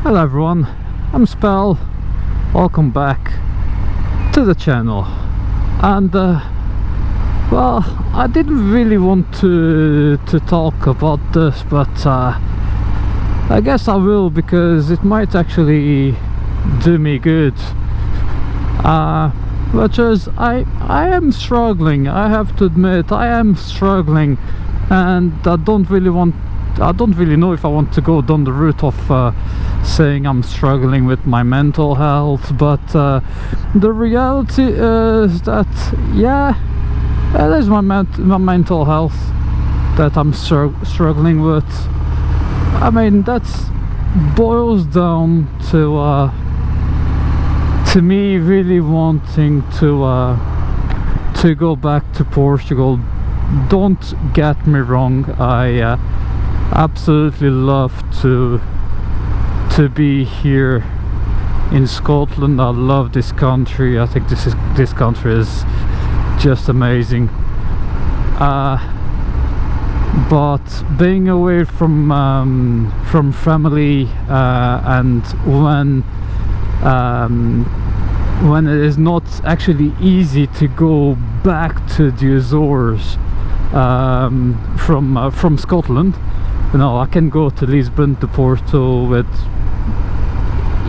Hello everyone, I'm Spell. Welcome back to the channel. And well, I didn't really want to talk about this, but I guess I will, because it might actually do me good. Which is, I am struggling. I have to admit, I am struggling, and I don't really know if I want to go down the route of saying I'm struggling with my mental health, but the reality is that, yeah, it is my mental health that I'm struggling with. I mean, that boils down to me really wanting to go back to Portugal. Don't get me wrong, I absolutely love to be here in Scotland. I love this country. I think this country is just amazing. But being away from family, and when it is not actually easy to go back to the Azores from Scotland. You know, I can go to Lisbon, to Porto with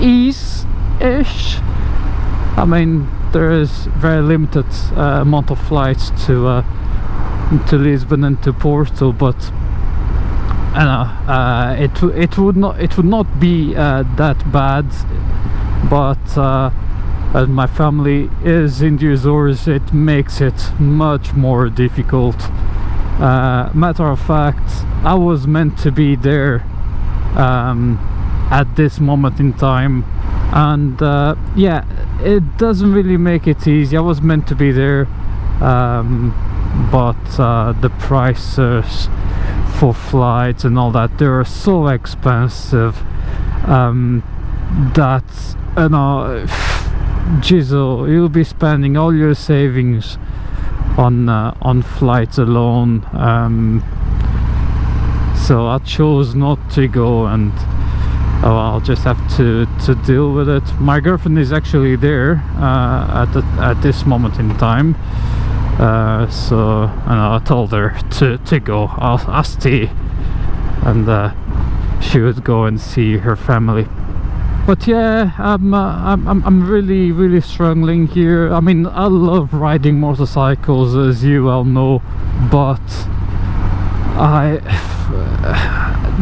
ease-ish. I mean, there is very limited amount of flights to Lisbon and to Porto, but it would not be that bad. But as my family is in the Azores, it makes it much more difficult. Matter of fact, I was meant to be there at this moment in time, and yeah, it doesn't really make it easy. I was meant to be there, but the prices for flights and all that, they are so expensive that, you know, Jizzle, you'll be spending all your savings on flights alone. So I chose not to go, and I'll just have to deal with it. My girlfriend is actually there at this moment in time, so I told her to go. I'll stay, and she would go and see her family. But yeah, I'm really struggling here. I mean, I love riding motorcycles, as you well know, but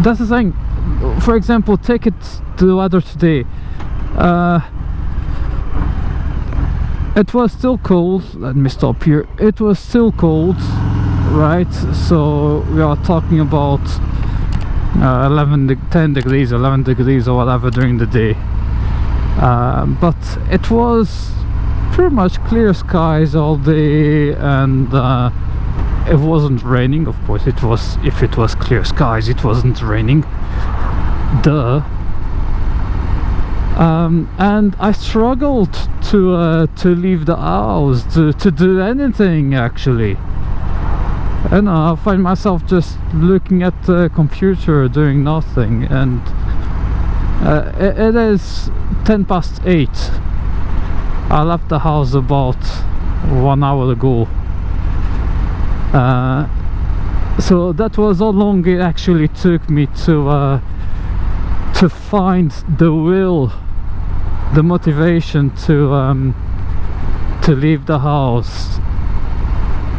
that's the thing. For example, take it to the weather today. It was still cold. Let me stop here. It was still cold, right? So we are talking about 10 degrees, 11 degrees or whatever during the day. But it was pretty much clear skies all day, and it wasn't raining. Of course, it was. If it was clear skies, it wasn't raining. Duh. And I struggled to leave the house, to do anything actually. And I find myself just looking at the computer doing nothing, and it is 8:10. I left the house about 1 hour ago. So that was how long it actually took me to find the will, the motivation to leave the house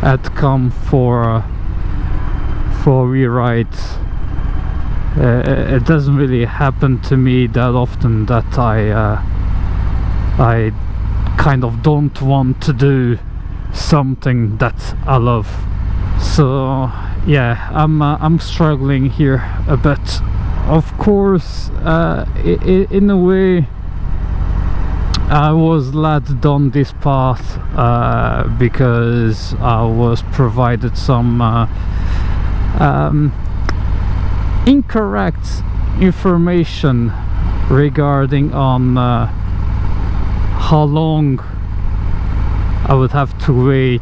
and come for rewrite. It doesn't really happen to me that often that I kind of don't want to do something that I love. So yeah, I'm struggling here a bit. Of course, in a way, I was led down this path because I was provided some incorrect information regarding on how long I would have to wait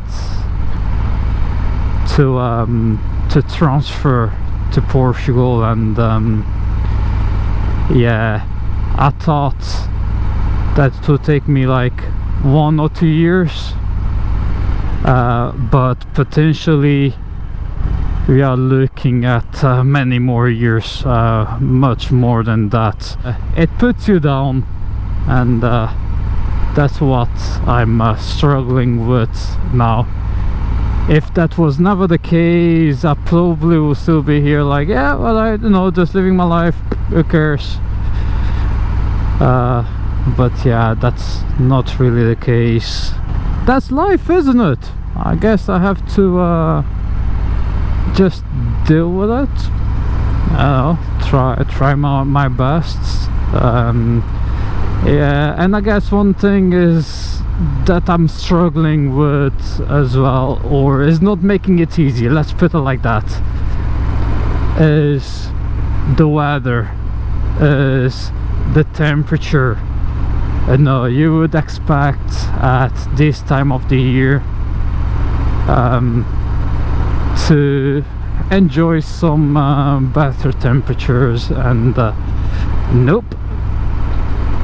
to transfer to Portugal, and yeah, I thought that it would take me like 1 or 2 years, but potentially we are looking at many more years, much more than that. It puts you down, and that's what I'm struggling with now. If that was never the case, I probably will still be here like, yeah, well, I don't know, just living my life, who cares. But yeah, that's not really the case. That's life, isn't it? I guess I have to just deal with it. I don't know, try my best. Yeah, and I guess one thing is that I'm struggling with as well, or is not making it easy, let's put it like that, is the weather, is the temperature. No, you would expect at this time of the year to enjoy some better temperatures, and nope.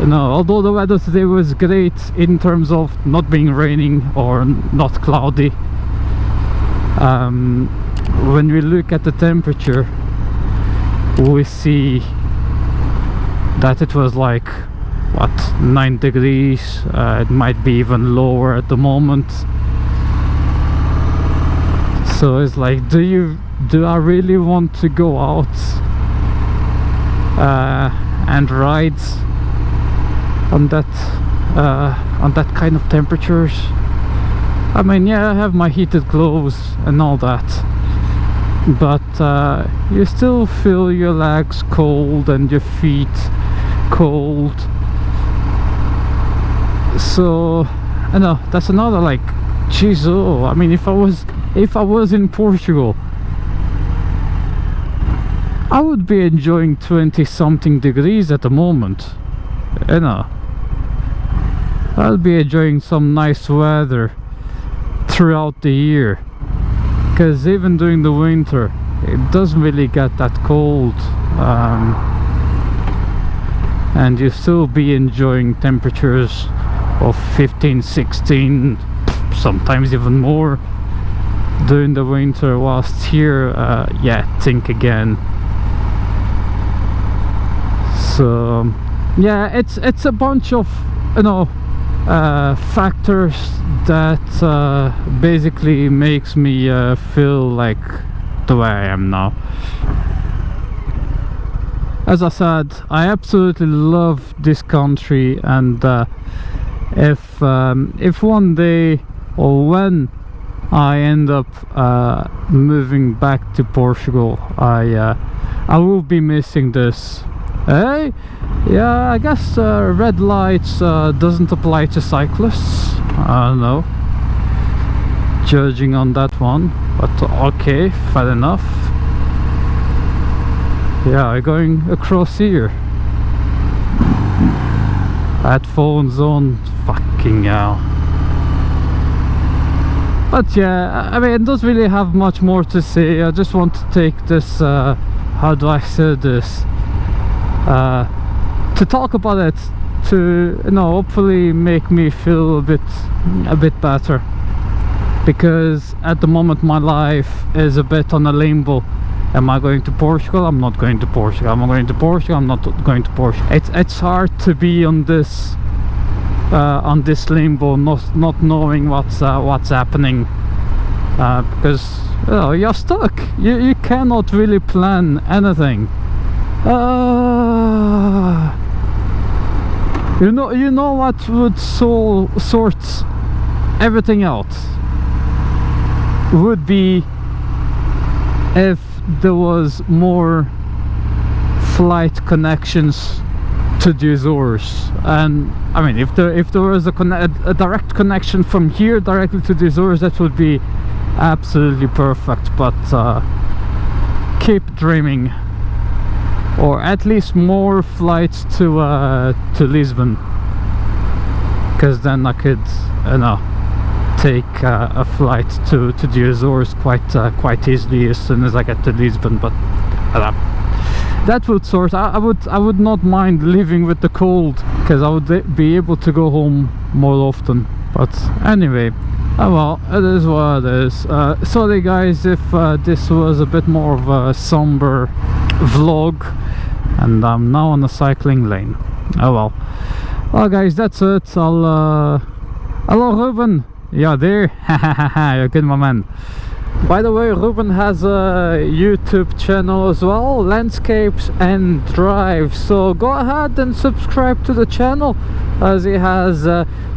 No, although the weather today was great in terms of not being raining or not cloudy, when we look at the temperature, we see that it was like, what, 9 degrees. It might be even lower at the moment. So it's like, do I really want to go out and ride on that kind of temperatures? I mean, yeah, I have my heated clothes and all that, but you still feel your legs cold and your feet cold. So I know that's another, like, geez, oh, I mean, if I was in Portugal, I would be enjoying 20 something degrees at the moment, you know. I'll be enjoying some nice weather throughout the year, because even during the winter it doesn't really get that cold, and you still be enjoying temperatures of 15, 16, sometimes even more during the winter, whilst here, yeah, think again. So yeah, it's a bunch of, you know, factors that basically makes me feel like the way I am now. As I said, I absolutely love this country, and if one day, or when I end up moving back to Portugal, I will be missing this. Hey, yeah, I guess red lights doesn't apply to cyclists. I don't know, judging on that one, but okay, fair enough. Yeah, going across here. Headphones on, fucking hell. But yeah, I mean, I don't really have much more to say. I just want to take this, how do I say this, to talk about it, to, you know, hopefully make me feel a bit better, because at the moment my life is a bit on a limbo. Am I going to Portugal? I'm not going to Portugal. Am I going to Portugal? I'm not going to Portugal. It's hard to be on this limbo, not knowing what's happening, because, you know, you're stuck. You cannot really plan anything. You know what would sort everything out would be if there was more flight connections to the Azores. And I mean, if there was a direct connection from here directly to the Azores, that would be absolutely perfect. But keep dreaming, or at least more flights to Lisbon, because then I could, you know, take a flight to the Azores quite easily as soon as I get to Lisbon. But that would sort. I would not mind living with the cold, because I would be able to go home more often. But anyway, oh well, it is what it is. Sorry guys if this was a bit more of a somber vlog, and I'm now on the cycling lane. Oh well. Well guys, that's it. Hello Ruben. Yeah, there. You're good, my man. By the way, Ruben has a YouTube channel as well, Landscapes and Drive, so go ahead and subscribe to the channel, as he has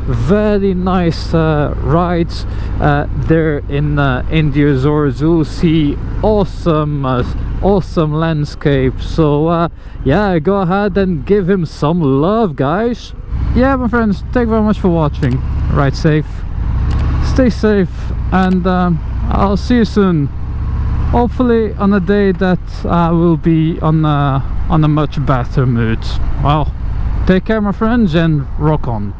very nice rides there in the Azores. You'll see awesome awesome landscapes, so yeah, go ahead and give him some love, guys. Yeah, my friends, thank you very much for watching. Ride safe, stay safe, and I'll see you soon, hopefully on a day that I will be on a much better mood. Well, take care my friends, and rock on.